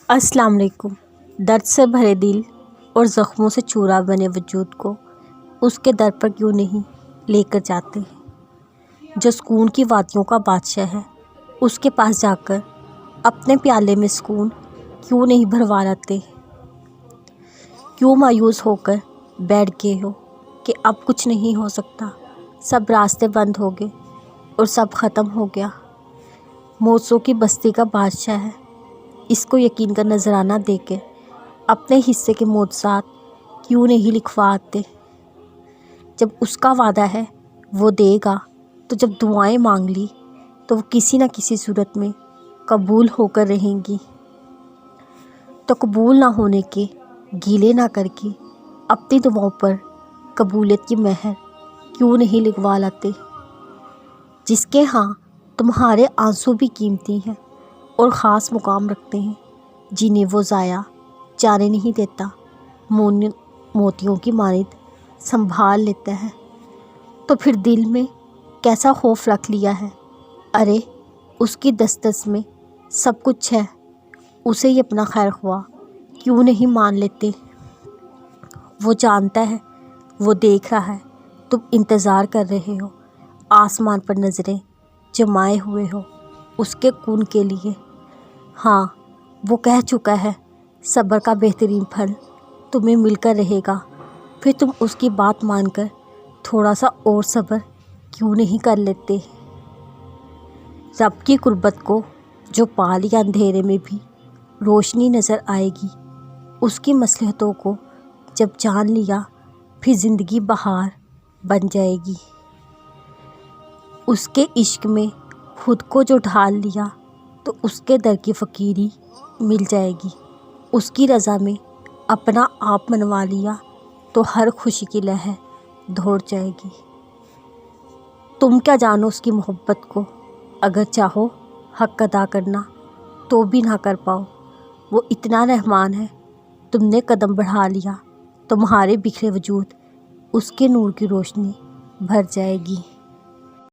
السلام علیکم۔ درد سے بھرے دل اور زخموں سے چورا بنے وجود کو اس کے در پر کیوں نہیں لے کر جاتے؟ جو سکون کی وادیوں کا بادشاہ ہے اس کے پاس جا کر اپنے پیالے میں سکون کیوں نہیں بھروا لاتے؟ کیوں مایوس ہو کر بیٹھ گئے ہو کہ اب کچھ نہیں ہو سکتا، سب راستے بند ہو گئے اور سب ختم ہو گیا؟ موسوں کی بستی کا بادشاہ ہے، اس کو یقین کا نذرانہ دے کے اپنے حصے کے معجزات کیوں نہیں لکھوا آتے؟ جب اس کا وعدہ ہے وہ دے گا، تو جب دعائیں مانگ لی تو وہ کسی نہ کسی صورت میں قبول ہو کر رہیں گی، تو قبول نہ ہونے کے گیلے نہ کر کے اپنی دعاؤں پر قبولیت کی مہر کیوں نہیں لگوا لاتے؟ جس کے ہاں تمہارے آنسو بھی قیمتی ہیں اور خاص مقام رکھتے ہیں، جنہیں وہ ضائع جانے نہیں دیتا، موتیوں کی مانند سنبھال لیتا ہے، تو پھر دل میں کیسا خوف رکھ لیا ہے؟ ارے اس کی دسترس میں سب کچھ ہے، اسے ہی اپنا خیر خواہ کیوں نہیں مان لیتے؟ وہ جانتا ہے، وہ دیکھ رہا ہے، تم انتظار کر رہے ہو، آسمان پر نظریں جمائے ہوئے ہو اس کے کون کے لیے۔ ہاں وہ کہہ چکا ہے، صبر کا بہترین پھل تمہیں مل کر رہے گا، پھر تم اس کی بات مان کر تھوڑا سا اور صبر کیوں نہیں کر لیتے؟ رب کی قربت کو جو پا لیا اندھیرے میں بھی روشنی نظر آئے گی، اس کی مصلحتوں کو جب جان لیا پھر زندگی بہار بن جائے گی۔ اس کے عشق میں خود کو جو ڈھال لیا تو اس کے در کی فقیری مل جائے گی، اس کی رضا میں اپنا آپ منوا لیا تو ہر خوشی کی لہر دوڑ جائے گی۔ تم کیا جانو اس کی محبت کو، اگر چاہو حق ادا کرنا تو بھی نہ کر پاؤ، وہ اتنا رحمان ہے، تم نے قدم بڑھا لیا تمہارے بکھرے وجود اس کے نور کی روشنی بھر جائے گی۔